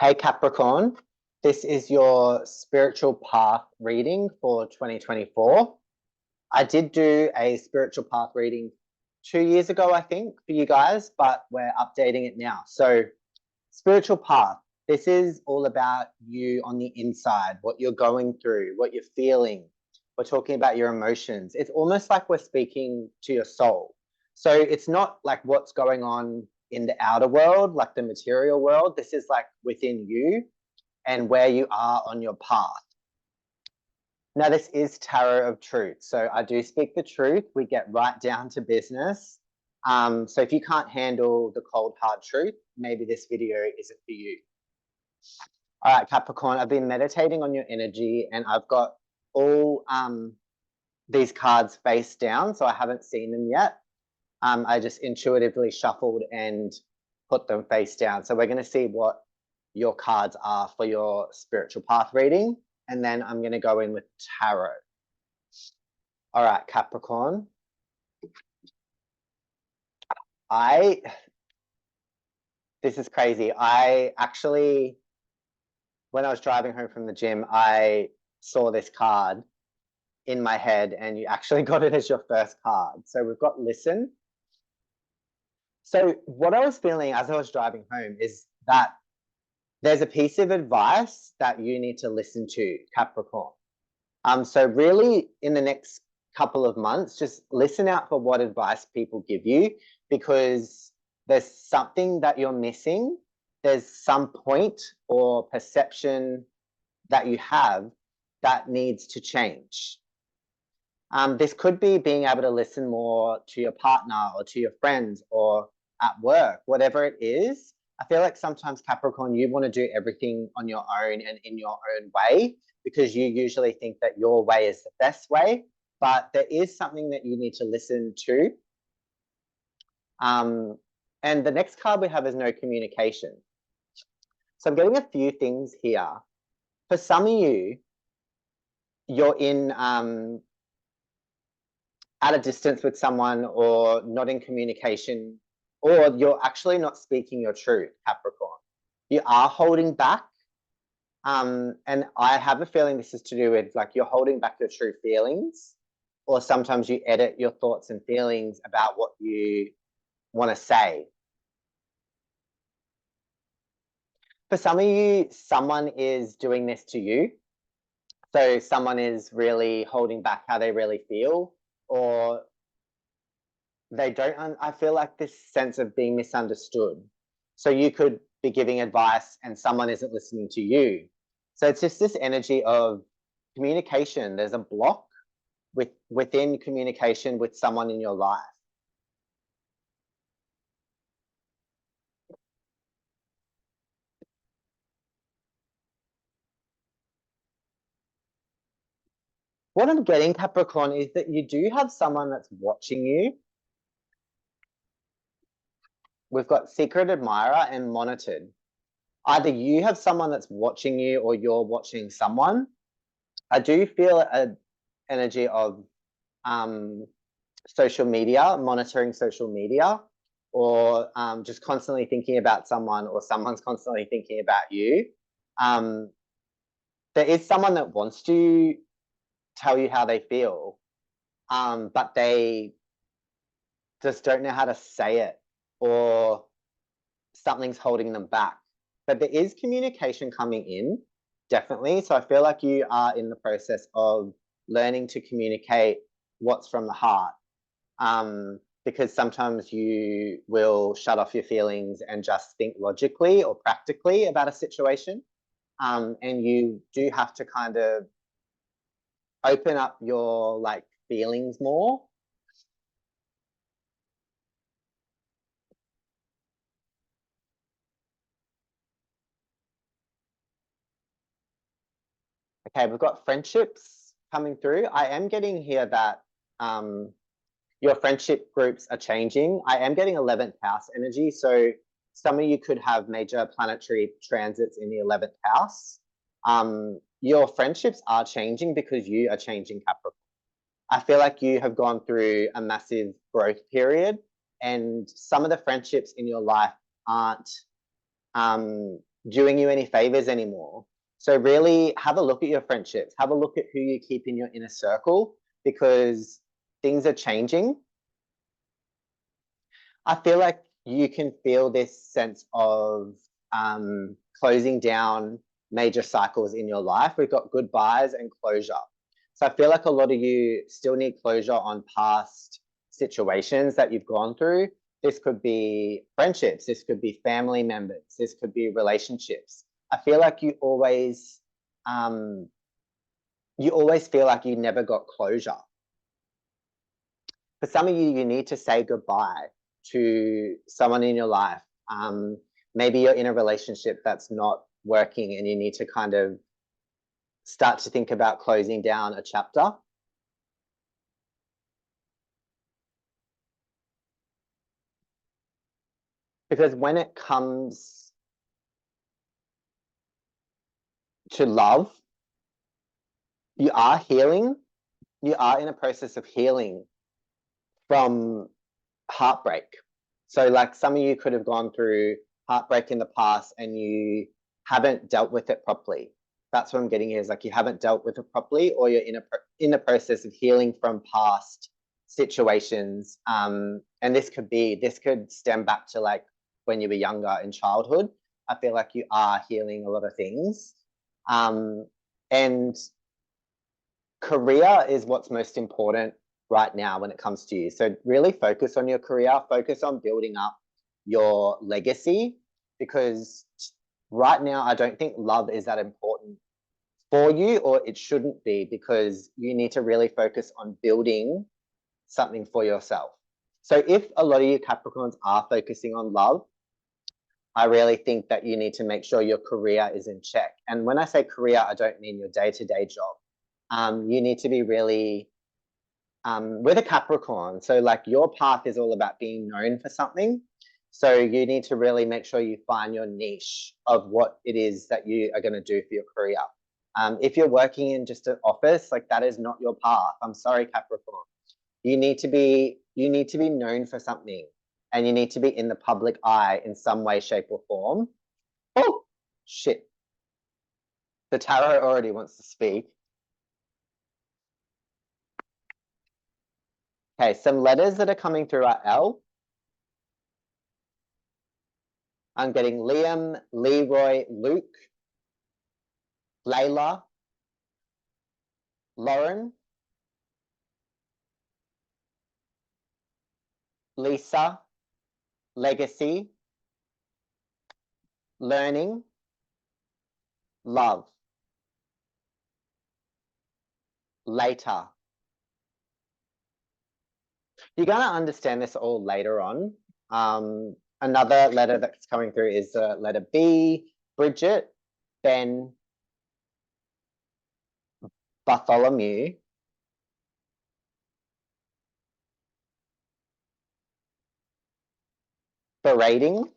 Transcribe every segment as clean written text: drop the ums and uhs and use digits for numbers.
Hey Capricorn, this is your spiritual path reading for 2024. I did do a spiritual path reading 2 years ago, I think, for you guys, but we're updating it now. So, spiritual path, this is all about you on the inside, what you're going through, what you're feeling. We're talking about your emotions. It's almost like we're speaking to your soul. So, it's not like what's going on in the outer world, like the material world. This is like within you and where you are on your path. Now, this is Tarot of Truth. So I do speak the truth. We get right down to business. So if you can't handle the cold, hard truth, maybe this video isn't for you. All right, Capricorn, I've been meditating on your energy and I've got all these cards face down, so I haven't seen them yet. I just intuitively shuffled and put them face down. So we're going to see what your cards are for your spiritual path reading, and then I'm going to go in with tarot. All right, Capricorn. This is crazy. I actually, when I was driving home from the gym, I saw this card in my head and you actually got it as your first card. So we've got listen. So what I was feeling as I was driving home is that there's a piece of advice that you need to listen to, Capricorn. So really in the next couple of months, just listen out for what advice people give you, because there's something that you're missing. There's some point or perception that you have that needs to change. This could be being able to listen more to your partner or to your friends or at work, whatever it is. I feel like sometimes, Capricorn, you want to do everything on your own and in your own way because you usually think that your way is the best way, but there is something that you need to listen to. And the next card we have is no communication. So I'm getting a few things here. For some of you, you're in at a distance with someone or not in communication, or you're actually not speaking your truth, Capricorn. You are holding back. And I have a feeling this is to do with like you're holding back your true feelings, or sometimes you edit your thoughts and feelings about what you want to say. For some of you, someone is doing this to you. So someone is really holding back how they really feel, or they don't. I feel like this sense of being misunderstood. So you could be giving advice and someone isn't listening to you. So it's just this energy of communication. There's a block within communication with someone in your life. What I'm getting, Capricorn, is that you do have someone that's watching you. We've got secret admirer and monitored. Either you have someone that's watching you or you're watching someone. I do feel an energy of social media, monitoring social media, or just constantly thinking about someone, or someone's constantly thinking about you. There is someone that wants to tell you how they feel, but they just don't know how to say it, or something's holding them back. But there is communication coming in, definitely. So I feel like you are in the process of learning to communicate what's from the heart. Because sometimes you will shut off your feelings and just think logically or practically about a situation. And you do have to kind of open up your like feelings more. Okay, we've got friendships coming through. I am getting here that your friendship groups are changing. I am getting 11th house energy. So some of you could have major planetary transits in the 11th house. Your friendships are changing because you are changing, Capricorn. I feel like you have gone through a massive growth period, and some of the friendships in your life aren't doing you any favors anymore. So really have a look at your friendships, have a look at who you keep in your inner circle, because things are changing. I feel like you can feel this sense of closing down major cycles in your life. We've got goodbyes and closure. So I feel like a lot of you still need closure on past situations that you've gone through. This could be friendships, this could be family members, this could be relationships. I feel like you always feel like you never got closure. For some of you, you need to say goodbye to someone in your life. Maybe you're in a relationship that's not working and you need to kind of start to think about closing down a chapter. Because when it comes to love, you are healing. You are in a process of healing from heartbreak. So like some of you could have gone through heartbreak in the past and you haven't dealt with it properly. That's what I'm getting here, is like you haven't dealt with it properly, or you're in the process of healing from past situations. And this could stem back to like when you were younger in childhood. I feel like you are healing a lot of things. And career is what's most important right now when it comes to you. So really focus on your career, focus on building up your legacy, because right now I don't think love is that important for you, or it shouldn't be, because you need to really focus on building something for yourself. So if a lot of you Capricorns are focusing on love, I really think that you need to make sure your career is in check. And when I say career, I don't mean your day-to-day job. You need to be really with a Capricorn. So like your path is all about being known for something. So you need to really make sure you find your niche of what it is that you are going to do for your career. If you're working in just an office, like that is not your path. I'm sorry, Capricorn. You need to be known for something, and you need to be in the public eye in some way, shape, or form. Oh, shit. The tarot already wants to speak. Okay, some letters that are coming through are L. I'm getting Liam, Leroy, Luke, Layla, Lauren, Lisa, Legacy, Learning, Love, Later. You're going to understand this all later on. Another letter that's coming through is the letter B, Bridget, Ben, Bartholomew, berating.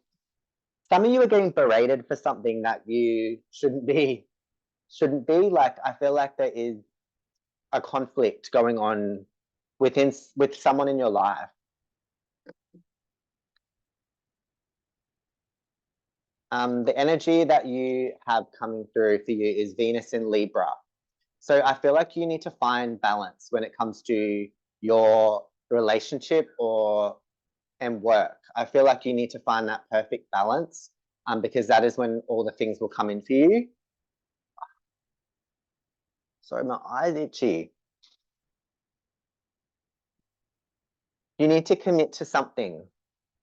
Some of you are getting berated for something that you shouldn't be. Like, I feel like there is a conflict going on with someone in your life. The energy that you have coming through for you is Venus in Libra. So I feel like you need to find balance when it comes to your relationship and work. I feel like you need to find that perfect balance, because that is when all the things will come in for you. Sorry, my eye's itchy. You need to commit to something,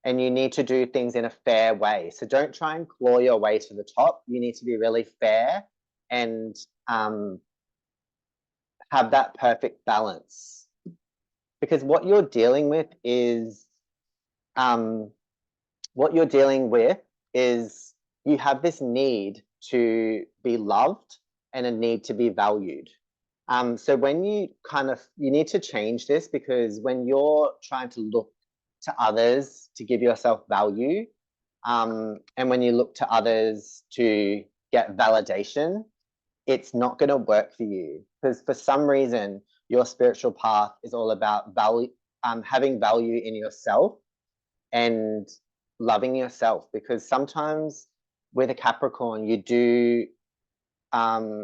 and you need to do things in a fair way. So don't try and claw your way to the top. You need to be really fair and have that perfect balance. Because what you're dealing with is you have this need to be loved and a need to be valued. So when you need to change this, because when you're trying to look to others to give yourself value, and when you look to others to get validation, it's not going to work for you, because for some reason your spiritual path is all about value, having value in yourself and loving yourself. Because sometimes with a Capricorn, you do kind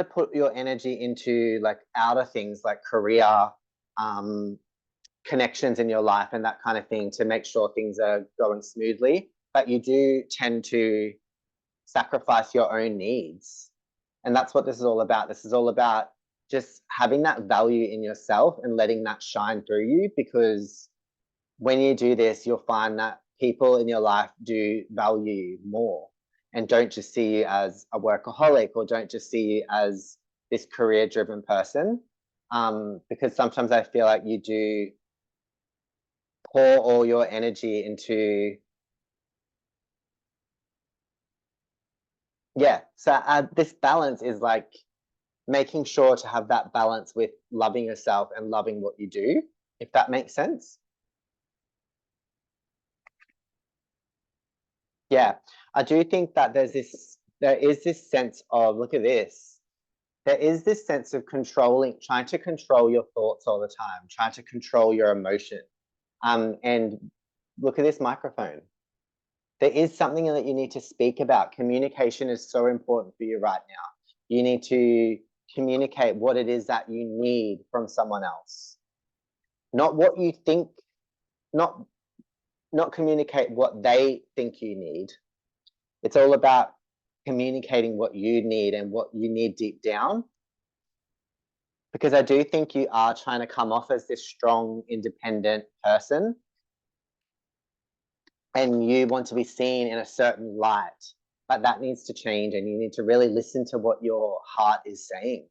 of put your energy into like outer things like career, connections in your life and that kind of thing to make sure things are going smoothly. But you do tend to sacrifice your own needs. And that's what this is all about. This is all about just having that value in yourself and letting that shine through you, because when you do this, you'll find that people in your life do value you more and don't just see you as a workaholic or don't just see you as this career-driven person. Because sometimes I feel like you do pour all your energy into, yeah. So this balance is like making sure to have that balance with loving yourself and loving what you do, if that makes sense. Yeah, I do think that there is this sense of, look at this, there is this sense of trying to control your thoughts all the time, trying to control your emotion. And look at this microphone. There is something that you need to speak about. Communication is so important for you right now. You need to communicate what it is that you need from someone else. Not what you think, not communicate what they think you need. It's all about communicating what you need and what you need deep down. Because I do think you are trying to come off as this strong, independent person, and you want to be seen in a certain light, but that needs to change and you need to really listen to what your heart is saying.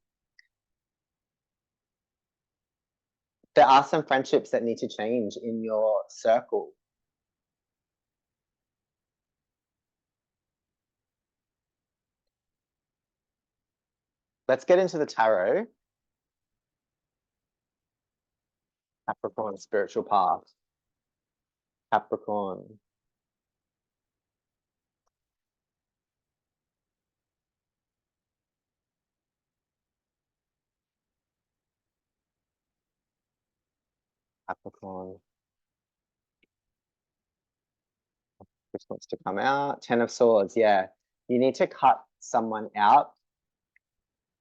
There are some friendships that need to change in your circle. Let's get into the tarot. Capricorn, spiritual path. Capricorn. Capricorn. Which wants to come out? 10 of Swords, yeah. You need to cut someone out.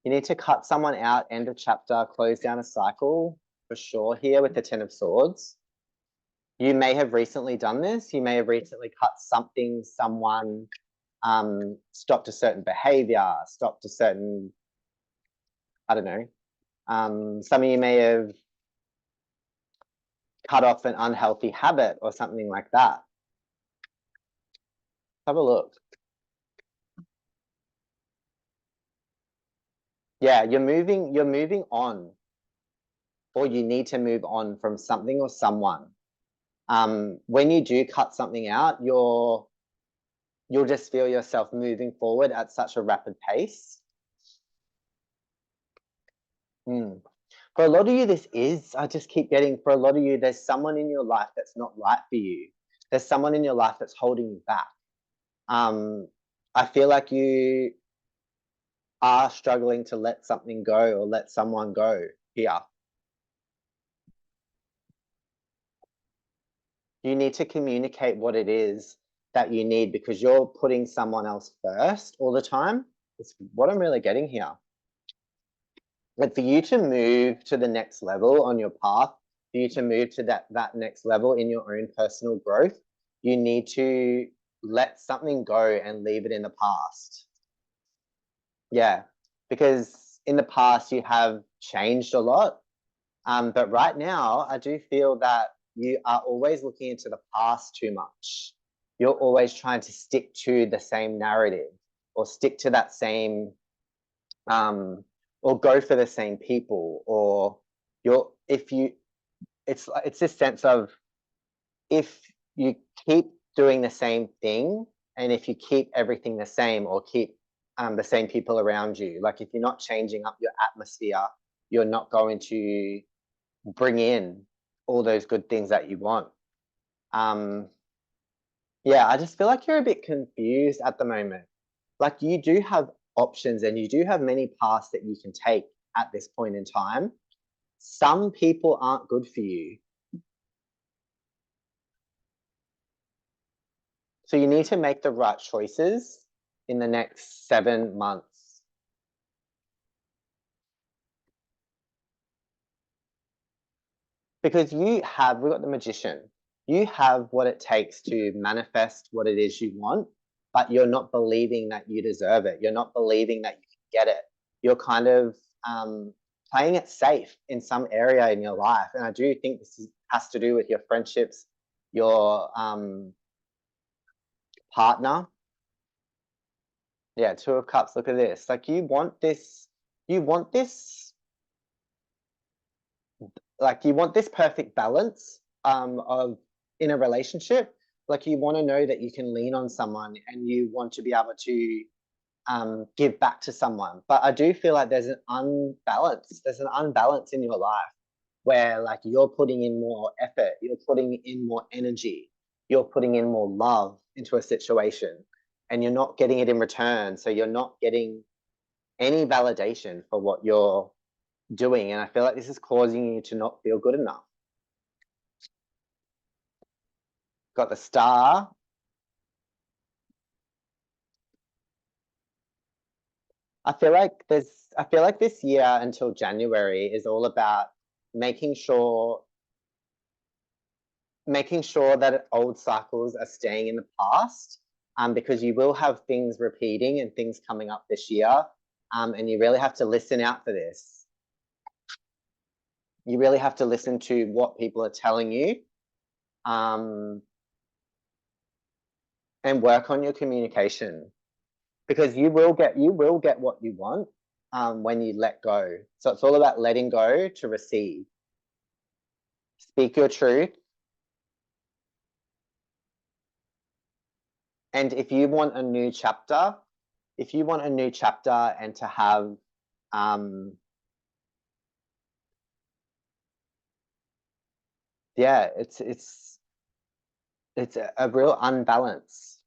You need to cut someone out, end of chapter, close down a cycle, for sure here with the 10 of Swords. You may have recently done this. You may have recently cut something, someone, stopped a certain behavior, stopped a certain, I don't know. Some of you may have cut off an unhealthy habit or something like that. Have a look. Yeah, you're moving on, or you need to move on from something or someone. When you do cut something out, you'll just feel yourself moving forward at such a rapid pace. For a lot of you, I just keep getting, for a lot of you, there's someone in your life that's not right for you. There's someone in your life that's holding you back. I feel like you are struggling to let something go or let someone go here. You need to communicate what it is that you need, because you're putting someone else first all the time. It's what I'm really getting here. But for you to move to the next level on your path, for you to move to that next level in your own personal growth, you need to let something go and leave it in the past. Yeah, because in the past you have changed a lot. But right now, I do feel that you are always looking into the past too much. You're always trying to stick to the same narrative or stick to that same, or go for the same people, or it's this sense of, if you keep doing the same thing and if you keep everything the same or keep the same people around you, like if you're not changing up your atmosphere, you're not going to bring in all those good things that you want. Yeah, I just feel like you're a bit confused at the moment. Like you do have options and you do have many paths that you can take at this point in time. Some people aren't good for you. So you need to make the right choices in the next 7 months. Because we've got the Magician. You have what it takes to manifest what it is you want, but you're not believing that you deserve it. You're not believing that you can get it. You're kind of playing it safe in some area in your life. And I do think has to do with your friendships, your partner. Yeah, Two of Cups, look at this. Like you want this perfect balance of in a relationship. Like you want to know that you can lean on someone and you want to be able to give back to someone. But I do feel like there's an unbalance in your life where like you're putting in more effort, you're putting in more energy, you're putting in more love into a situation and you're not getting it in return. So you're not getting any validation for what you're doing. And I feel like this is causing you to not feel good enough. Got the Star. I feel like this year until January is all about making sure that old cycles are staying in the past, because you will have things repeating and things coming up this year, and you really have to listen out for this. You really have to listen to what people are telling you, and work on your communication, because you will get what you want when you let go. So it's all about letting go to receive. Speak your truth. And if you want a new chapter and to have yeah, it's a real unbalance.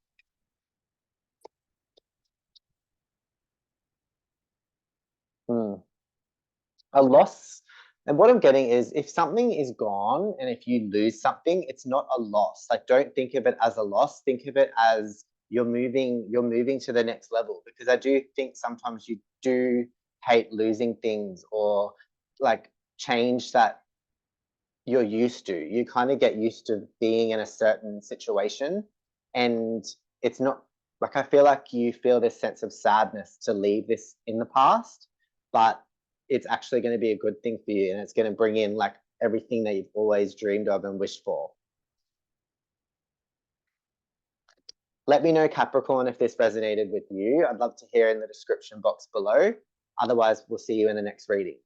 A loss. And what I'm getting is if something is gone and if you lose something, it's not a loss. Like don't think of it as a loss. Think of it as you're moving to the next level, because I do think sometimes you do hate losing things or like change that you're used to. You kind of get used to being in a certain situation, and it's not like, I feel like you feel this sense of sadness to leave this in the past, but it's actually going to be a good thing for you, and it's going to bring in like everything that you've always dreamed of and wished for. Let me know, Capricorn, if this resonated with you. I'd love to hear in the description box below. Otherwise, we'll see you in the next reading.